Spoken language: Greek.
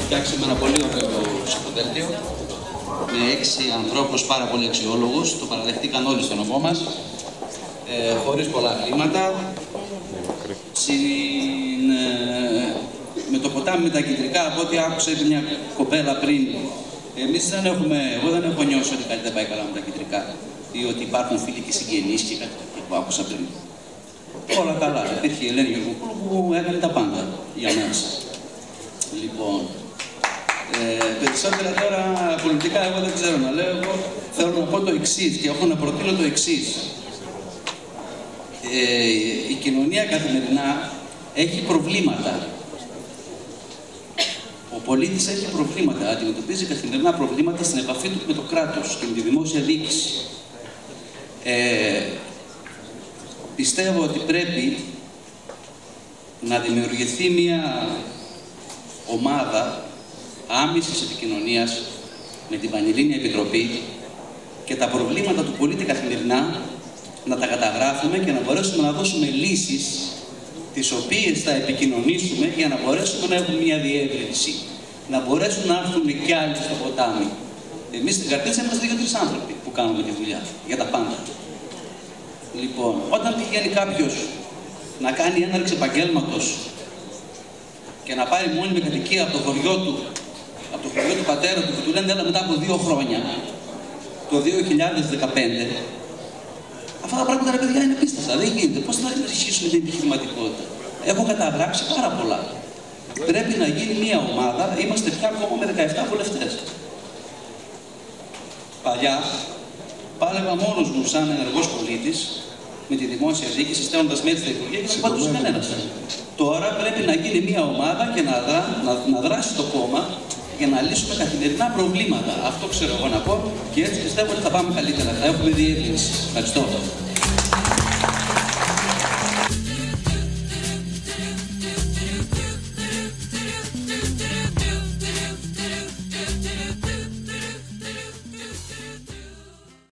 Φτιάξαμε ένα πολύ ωραίο ψηφοδέλτιο με 6 ανθρώπους πάρα πολύ αξιόλογους. Το παραδεχτήκαν όλοι στον ομό μας, χωρίς πολλά χρήματα. Με το ποτάμι με τα κεντρικά, από ό,τι άκουσα μια κοπέλα πριν, εμείς δεν έχουμε, εγώ δεν έχω νιώσει ότι κάτι δεν πάει καλά με τα κεντρικά ή ότι υπάρχουν φίλοι και συγγενείς και κάτι που άκουσα πριν. Όλα καλά. Υπήρχε η Ελένη Γεωργοπούλου που έκανε τα πάντα για μας. Λοιπόν, περισσότερα τώρα πολιτικά εγώ δεν ξέρω να λέω. Εγώ θέλω να πω το εξής και έχω να προτείνω το εξής. Η κοινωνία καθημερινά έχει προβλήματα. Ο πολίτης έχει προβλήματα, αντιμετωπίζει καθημερινά προβλήματα στην επαφή του με το κράτος και με τη δημόσια διοίκηση. Πιστεύω ότι πρέπει να δημιουργηθεί μια ομάδα άμεσης επικοινωνίας με την Πανελλήνια Επιτροπή και τα προβλήματα του πολίτη καθημερινά να τα καταγράφουμε και να μπορέσουμε να δώσουμε λύσεις τις οποίες θα επικοινωνήσουμε για να μπορέσουμε να έχουμε μια διεύρυνση, να μπορέσουν να έρθουν και άλλοι στο ποτάμι. Εμείς στην Καρτίνσσα είμαστε 2-3 άνθρωποι που κάνουμε τη δουλειά για τα πάντα. Λοιπόν, όταν πηγαίνει κάποιος να κάνει έναρξη επαγγέλματος και να πάρει μόνιμη κατοικία από το χωριό του, από το χωριό του πατέρα του, και του λένε έλα μετά από 2 χρόνια, το 2015, αυτά τα πράγματα ρε παιδιά είναι πίστευτα, δεν γίνεται. Πώς θα ενισχύσουμε την επιχειρηματικότητα? Έχω καταγράψει πάρα πολλά. Πρέπει να γίνει μια ομάδα, είμαστε πια ακόμα με 17 βουλευτές. Παλιά, πάλευα μόνος μου σαν ενεργός πολίτης με τη δημόσια διοίκηση, στέλνοντας μέλη στα Υπουργεία και συμπατούσε κανένας. Τώρα πρέπει να γίνει μια ομάδα και να δράσει το κόμμα για να λύσουμε καθημερινά προβλήματα. Αυτό ξέρω εγώ να πω και έτσι πιστεύω ότι θα πάμε καλύτερα. Θα έχουμε διεύρυνση. Ευχαριστώ.